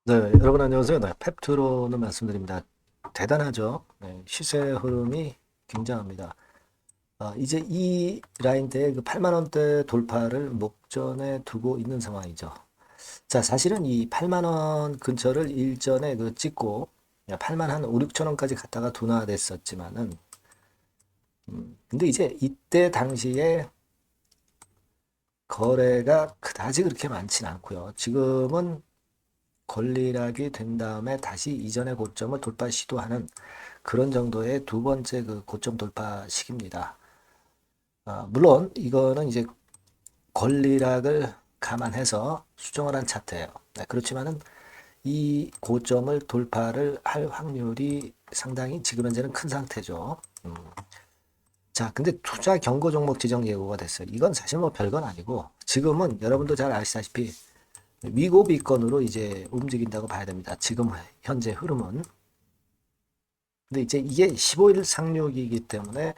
네, 여러분 안녕하세요. 네, 펩트로는 말씀드립니다. 대단하죠. 네, 시세 흐름이 굉장합니다. 이제 이 라인대의 그 8만 원대 돌파를 목전에 두고 있는 상황이죠. 자, 사실은 이 8만 원 근처를 일전에 그 찍고 8만 한 5, 6천 원까지 갔다가 둔화됐었지만은 근데 이제 이때 당시에 거래가 그다지 그렇게 많진 않고요. 지금은 권리락이 된 다음에 다시 이전의 고점을 돌파 시도하는 그런 정도의 두 번째 그 고점 돌파 시기입니다. 물론 이거는 이제 권리락을 감안해서 수정을 한 차트예요. 네, 그렇지만은 이 고점을 돌파를 할 확률이 상당히 지금 현재는 큰 상태죠. 자, 근데 투자 경고 종목 지정 예고가 됐어요. 이건 사실 뭐 별건 아니고 지금은 여러분도 잘 아시다시피 위고비권으로 이제 움직인다고 봐야 됩니다. 지금 현재 흐름은. 근데 이제 이게 15일 상륙이기 때문에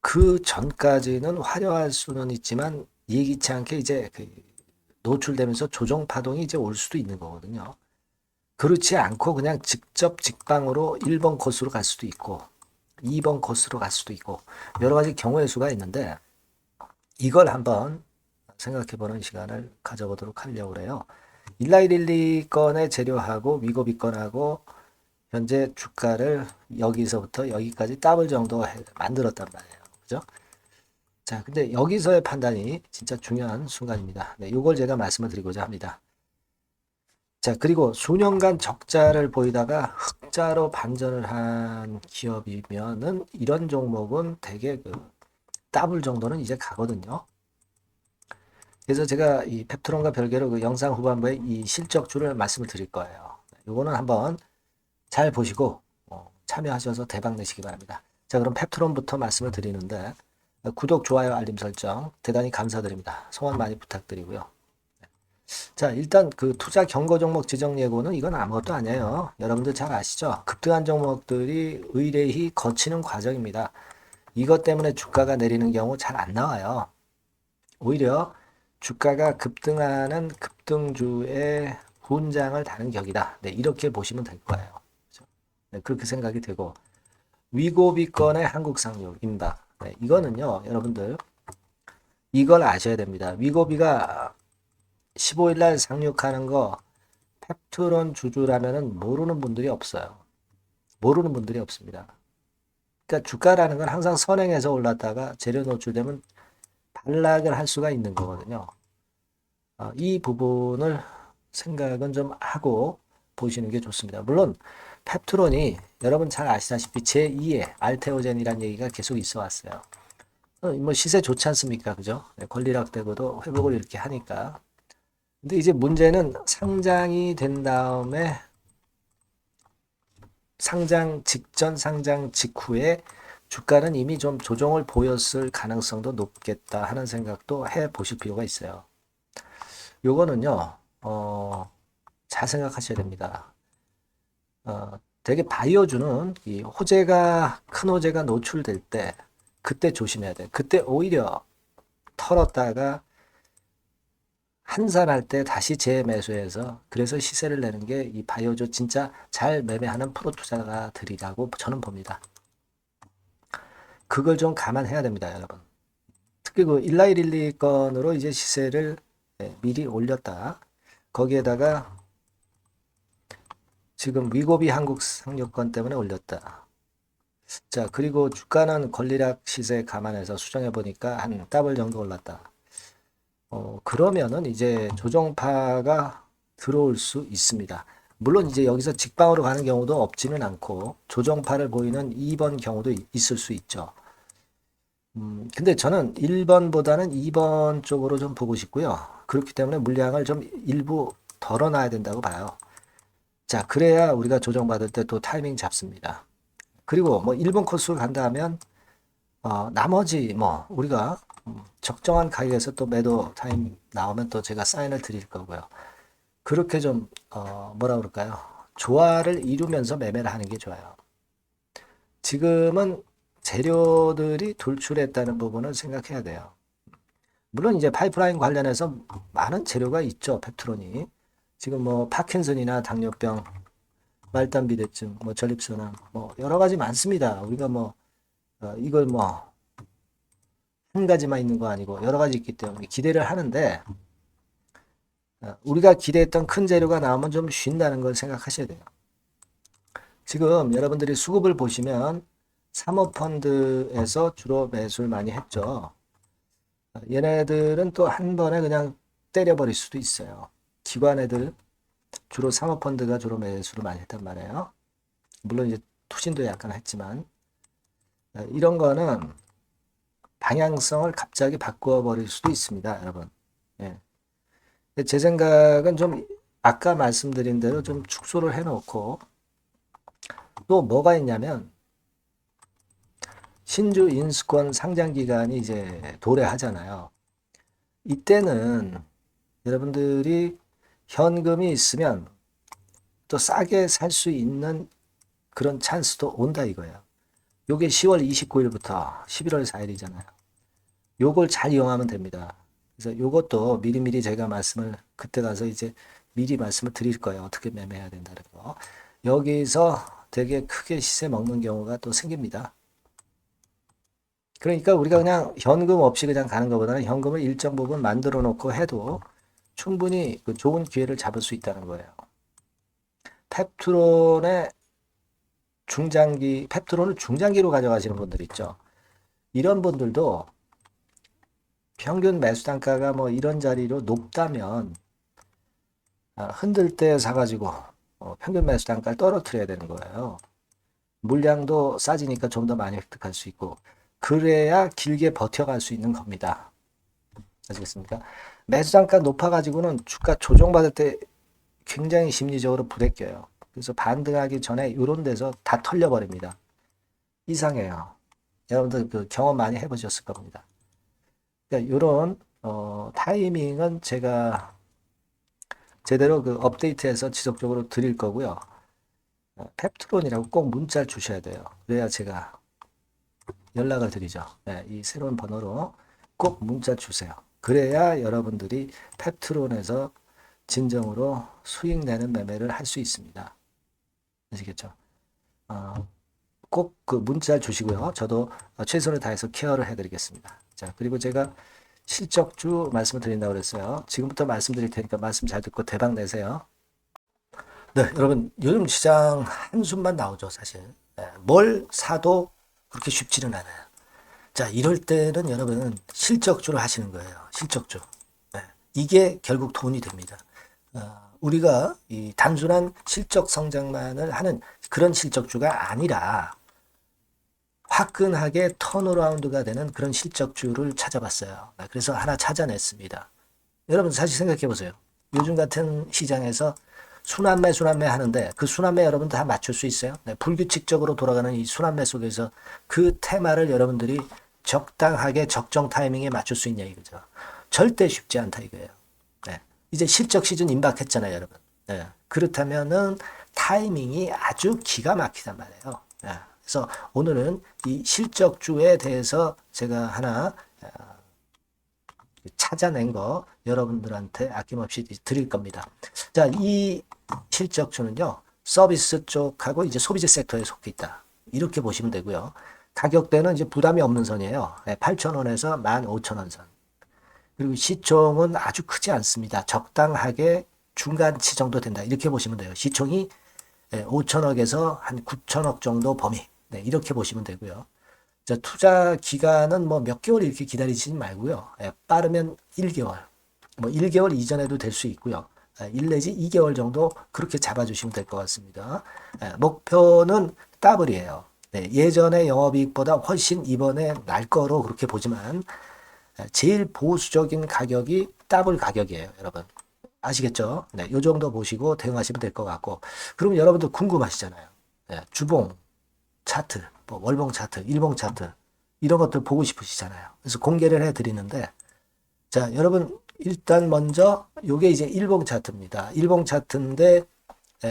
그 전까지는 화려할 수는 있지만 예기치 않게 이제 그 노출되면서 조정 파동이 이제 올 수도 있는 거거든요. 그렇지 않고 그냥 직접 직방으로 1번 코스로 갈 수도 있고 2번 코스로 갈 수도 있고 여러 가지 경우의 수가 있는데 이걸 한번 생각해 보는 시간을 가져보도록 하려고 해요. 일라이릴리 건의 재료하고 위고비 건하고 현재 주가를 여기서부터 여기까지 더블 정도 만들었단 말이에요. 그죠? 자, 근데 여기서의 판단이 진짜 중요한 순간입니다. 네, 요걸 제가 말씀을 드리고자 합니다. 자, 그리고 수년간 적자를 보이다가 흑자로 반전을 한 기업이면은 이런 종목은 대개 그 더블 정도는 이제 가거든요. 그래서 제가 이 펩트론과 별개로 그 영상 후반부에 이 실적주를 말씀을 드릴 거예요. 요거는 한번 잘 보시고 참여하셔서 대박 내시기 바랍니다. 자, 그럼 펩트론부터 말씀을 드리는데 구독, 좋아요, 알림 설정 대단히 감사드립니다. 소원 많이 부탁드리고요. 자, 일단 그 투자 경고 종목 지정 예고는 이건 아무것도 아니에요. 여러분들 잘 아시죠? 급등한 종목들이 의뢰히 거치는 과정입니다. 이것 때문에 주가가 내리는 경우 잘 안 나와요. 오히려 주가가 급등하는 급등주의 훈장을 다는 격이다. 네, 이렇게 보시면 될 거예요. 그렇죠? 네, 그렇게 생각이 되고 위고비권의 한국 상륙입니다. 네, 이거는요, 여러분들 이걸 아셔야 됩니다. 위고비가 15일 날 상륙하는 거 펩트론 주주라면은 모르는 분들이 없어요. 모르는 분들이 없습니다. 그러니까 주가라는 건 항상 선행해서 올랐다가 재료 노출되면 반락을 할 수가 있는 거거든요. 이 부분을 생각은 좀 하고 보시는 게 좋습니다. 물론 펩트론이 여러분 잘 아시다시피 제2의 알테오젠이라는 얘기가 계속 있어 왔어요. 뭐 시세 좋지 않습니까? 그죠? 네, 권리락되고도 회복을 이렇게 하니까. 근데 이제 문제는 상장이 된 다음에 상장 직전, 상장 직후에 주가는 이미 좀 조정을 보였을 가능성도 높겠다 하는 생각도 해 보실 필요가 있어요. 요거는요, 잘 생각하셔야 됩니다. 되게 바이오주는 이 호재가, 큰 호재가 노출될 때, 그때 조심해야 돼. 그때 오히려 털었다가 한산할 때 다시 재매수해서 그래서 시세를 내는 게 이 바이오주 진짜 잘 매매하는 프로 투자가들이라고 저는 봅니다. 그걸 좀 감안해야 됩니다, 여러분. 특히 그 일라이릴리 건으로 이제 시세를 미리 올렸다. 거기에다가 지금 위고비 한국 상륙권 때문에 올렸다. 자, 그리고 주가는 권리락 시세 감안해서 수정해 보니까 한 더블 정도 올랐다. 그러면은 이제 조정파가 들어올 수 있습니다. 물론 이제 여기서 직방으로 가는 경우도 없지는 않고 조정파를 보이는 2번 경우도 있을 수 있죠. 근데 저는 1번보다는 2번 쪽으로 좀 보고 싶고요. 그렇기 때문에 물량을 좀 일부 덜어놔야 된다고 봐요. 자, 그래야 우리가 조정받을 때 또 타이밍 잡습니다. 그리고 뭐 1번 코스로 간다 하면, 나머지 뭐 우리가 적정한 가격에서 또 매도 타임 나오면 또 제가 사인을 드릴 거고요. 그렇게 좀, 뭐라 그럴까요? 조화를 이루면서 매매를 하는 게 좋아요. 지금은 재료들이 돌출했다는 부분을 생각해야 돼요. 물론 이제 파이프라인 관련해서 많은 재료가 있죠, 펩트론이. 지금 뭐 파킨슨이나 당뇨병, 말단비대증, 뭐 전립선암, 뭐 여러 가지 많습니다. 우리가 뭐 이걸 뭐 한 가지만 있는 거 아니고 여러 가지 있기 때문에 기대를 하는데 우리가 기대했던 큰 재료가 나오면 좀 쉰다는 걸 생각하셔야 돼요. 지금 여러분들이 수급을 보시면 사모펀드에서 주로 매수를 많이 했죠. 얘네들은 또 한 번에 그냥 때려버릴 수도 있어요. 기관 애들 주로 사모펀드가 주로 매수를 많이 했단 말이에요. 물론 이제 투신도 약간 했지만 이런 거는 방향성을 갑자기 바꾸어 버릴 수도 있습니다, 여러분. 예. 제 생각은 좀 아까 말씀드린 대로 좀 축소를 해놓고 또 뭐가 있냐면 신주 인수권 상장 기간이 이제 도래하잖아요. 이때는 여러분들이 현금이 있으면 또 싸게 살 수 있는 그런 찬스도 온다 이거예요. 요게 10월 29일부터 11월 4일이잖아요. 요걸 잘 이용하면 됩니다. 그래서 요것도 미리미리 제가 말씀을 그때 가서 이제 미리 말씀을 드릴 거예요. 어떻게 매매해야 된다는 거. 여기서 되게 크게 시세 먹는 경우가 또 생깁니다. 그러니까 우리가 그냥 현금 없이 그냥 가는 것보다는 현금을 일정 부분 만들어 놓고 해도 충분히 그 좋은 기회를 잡을 수 있다는 거예요. 펩트론의 펩트론을 중장기로 가져가시는 분들 있죠. 이런 분들도 평균 매수 단가가 뭐 이런 자리로 높다면 흔들 때 사가지고 평균 매수 단가를 떨어뜨려야 되는 거예요. 물량도 싸지니까 좀 더 많이 획득할 수 있고 그래야 길게 버텨갈 수 있는 겁니다. 아시겠습니까? 매수 단가 높아가지고는 주가 조정받을 때 굉장히 심리적으로 부대껴요. 그래서 반등하기 전에 이런 데서 다 털려버립니다. 이상해요. 여러분들 그 경험 많이 해보셨을 겁니다. 그러니까 이런 타이밍은 제가 제대로 그 업데이트해서 지속적으로 드릴 거고요. 펩트론이라고 꼭 문자를 주셔야 돼요. 그래야 제가 연락을 드리죠. 네, 이 새로운 번호로 꼭 문자 주세요. 그래야 여러분들이 펩트론에서 진정으로 수익 내는 매매를 할 수 있습니다. 아시겠죠? 꼭 그 문자 주시고요. 저도 최선을 다해서 케어를 해드리겠습니다. 자, 그리고 제가 실적주 말씀을 드린다고 그랬어요. 지금부터 말씀드릴 테니까 말씀 잘 듣고 대박 내세요. 네, 여러분 요즘 시장 한숨만 나오죠, 사실. 네, 뭘 사도 그렇게 쉽지는 않아요. 자, 이럴 때는 여러분은 실적주를 하시는 거예요. 실적주. 네, 이게 결국 돈이 됩니다. 우리가 이 단순한 실적 성장만을 하는 그런 실적주가 아니라 화끈하게 턴어라운드가 되는 그런 실적주를 찾아봤어요. 그래서 하나 찾아냈습니다. 여러분 사실 생각해 보세요. 요즘 같은 시장에서 순환매 하는데 그 순환매 여러분 다 맞출 수 있어요? 네, 불규칙적으로 돌아가는 이 순환매 속에서 그 테마를 여러분들이 적당하게 적정 타이밍에 맞출 수 있냐 이거죠. 절대 쉽지 않다 이거예요. 네, 이제 실적 시즌 임박했잖아요, 여러분. 네, 그렇다면은 타이밍이 아주 기가 막히단 말이에요. 네, 그래서 오늘은 이 실적주에 대해서 제가 하나 찾아낸 거 여러분들한테 아낌없이 드릴 겁니다. 자, 이 실적주는요, 서비스 쪽하고 이제 소비재 섹터에 속해 있다. 이렇게 보시면 되고요. 가격대는 이제 부담이 없는 선이에요. 8,000원에서 15,000원 선. 그리고 시총은 아주 크지 않습니다. 적당하게 중간치 정도 된다. 이렇게 보시면 돼요. 시총이 5천억에서 한 9천억 정도 범위. 네, 이렇게 보시면 되고요. 자, 투자 기간은 뭐 몇 개월 이렇게 기다리지 말고요. 빠르면 1개월. 뭐 1개월 이전에도 될 수 있고요. 1 내지 2개월 정도 그렇게 잡아주시면 될 것 같습니다. 목표는 더블이에요. 네, 예전의 영업이익보다 훨씬 이번에 날 거로 그렇게 보지만 제일 보수적인 가격이 더블 가격이에요, 여러분. 아시겠죠? 네, 요 정도 보시고 대응하시면 될 것 같고. 그러면 여러분들 궁금하시잖아요. 네, 주봉, 차트, 뭐 월봉 차트, 일봉 차트 이런 것들 보고 싶으시잖아요. 그래서 공개를 해드리는데 자, 여러분 일단 먼저 요게 이제 일봉 차트입니다. 일봉 차트인데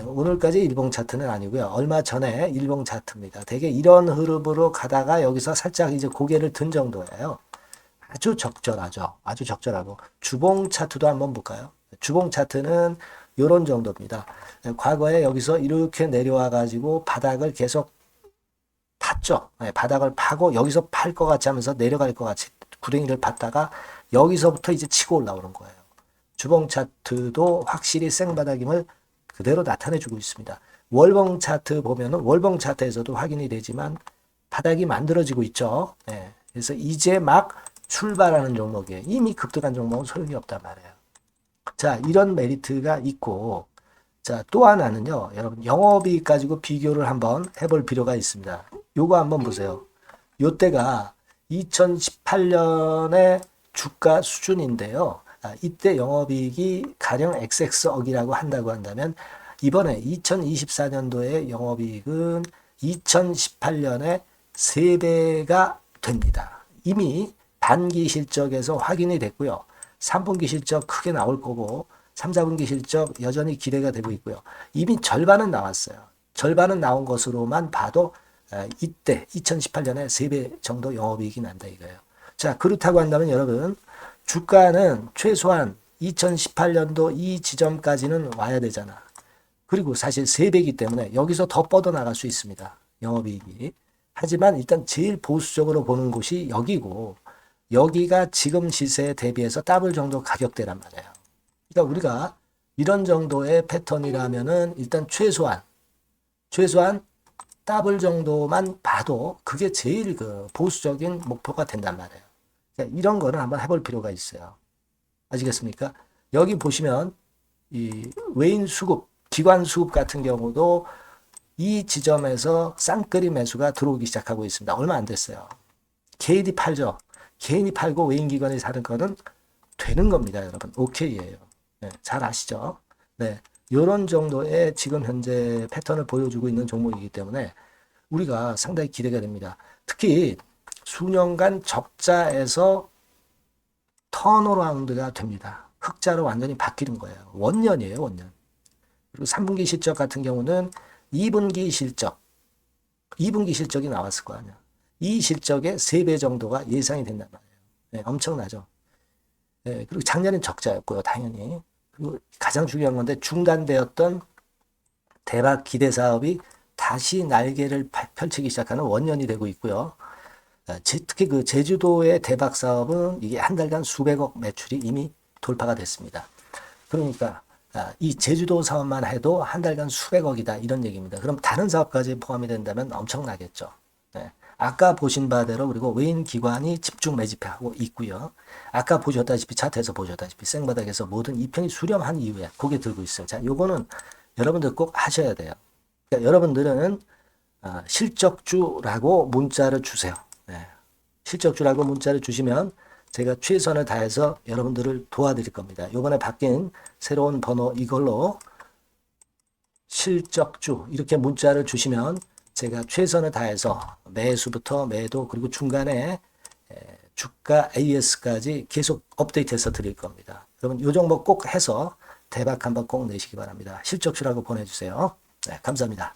오늘까지 일봉 차트는 아니고요. 얼마 전에 일봉 차트입니다. 되게 이런 흐름으로 가다가 여기서 살짝 이제 고개를 든 정도예요. 아주 적절하죠. 아주 적절하고 주봉 차트도 한번 볼까요? 주봉 차트는 요런 정도입니다. 과거에 여기서 이렇게 내려와 가지고 바닥을 계속 팠죠. 바닥을 파고 여기서 팔 것 같이 하면서 내려갈 것 같이 구덩이를 팠다가 여기서부터 이제 치고 올라오는 거예요. 주봉 차트도 확실히 생바닥임을 그대로 나타내주고 있습니다. 월봉 차트 보면은 월봉 차트에서도 확인이 되지만 바닥이 만들어지고 있죠. 그래서 이제 막 출발하는 종목이에요. 이미 급등한 종목은 소용이 없단 말이에요. 자, 이런 메리트가 있고, 자, 또 하나는요, 여러분, 영업이익 가지고 비교를 한번 해볼 필요가 있습니다. 요거 한번 보세요. 요때가 2018년의 주가 수준인데요. 이때 영업이익이 가령 XX억이라고 한다고 한다면, 이번에 2024년도의 영업이익은 2018년에 3배가 됩니다. 이미 반기 실적에서 확인이 됐고요. 3분기 실적 크게 나올 거고 3, 4분기 실적 여전히 기대가 되고 있고요. 이미 절반은 나왔어요. 절반은 나온 것으로만 봐도 이때 2018년에 3배 정도 영업이익이 난다 이거예요. 자, 그렇다고 한다면 여러분 주가는 최소한 2018년도 이 지점까지는 와야 되잖아. 그리고 사실 3배이기 때문에 여기서 더 뻗어나갈 수 있습니다. 영업이익이. 하지만 일단 제일 보수적으로 보는 곳이 여기고 여기가 지금 시세에 대비해서 더블 정도 가격대란 말이에요. 그러니까 우리가 이런 정도의 패턴이라면은 일단 최소한 더블 정도만 봐도 그게 제일 그 보수적인 목표가 된단 말이에요. 그러니까 이런 거는 한번 해볼 필요가 있어요. 아시겠습니까? 여기 보시면 이 외인 수급, 기관 수급 같은 경우도 이 지점에서 쌍끌이 매수가 들어오기 시작하고 있습니다. 얼마 안 됐어요. 개인이 팔죠. 개인이 팔고 외인기관이 사는 거는 되는 겁니다, 여러분. 오케이예요. 네, 잘 아시죠? 네, 이런 정도의 지금 현재 패턴을 보여주고 있는 종목이기 때문에 우리가 상당히 기대가 됩니다. 특히 수년간 적자에서 턴어라운드가 됩니다. 흑자로 완전히 바뀌는 거예요. 원년이에요, 원년. 그리고 3분기 실적 같은 경우는 2분기 실적이 나왔을 거 아니야. 이 실적의 3배 정도가 예상이 된단 말이에요. 네, 엄청나죠. 네, 그리고 작년엔 적자였고요, 당연히. 그리고 가장 중요한 건데 중단되었던 대박 기대 사업이 다시 날개를 펼치기 시작하는 원년이 되고 있고요. 특히 그 제주도의 대박 사업은 이게 한 달간 수백억 매출이 이미 돌파가 됐습니다. 그러니까 이 제주도 사업만 해도 한 달간 수백억이다 이런 얘기입니다. 그럼 다른 사업까지 포함이 된다면 엄청나겠죠. 네. 아까 보신 바대로 그리고 외인 기관이 집중 매집하고 있고요. 아까 보셨다시피 차트에서 보셨다시피 생바닥에서 모든 이평이 수렴한 이후에 고개 들고 있어요. 자, 요거는 여러분들 꼭 하셔야 돼요. 그러니까 여러분들은 실적주라고 문자를 주세요. 네. 실적주라고 문자를 주시면 제가 최선을 다해서 여러분들을 도와드릴 겁니다. 요번에 바뀐 새로운 번호 이걸로 실적주 이렇게 문자를 주시면 제가 최선을 다해서 매수부터 매도 그리고 중간에 주가 AS까지 계속 업데이트해서 드릴 겁니다. 여러분 요 종목 꼭 해서 대박 한번 꼭 내시기 바랍니다. 실적주라고 보내주세요. 네, 감사합니다.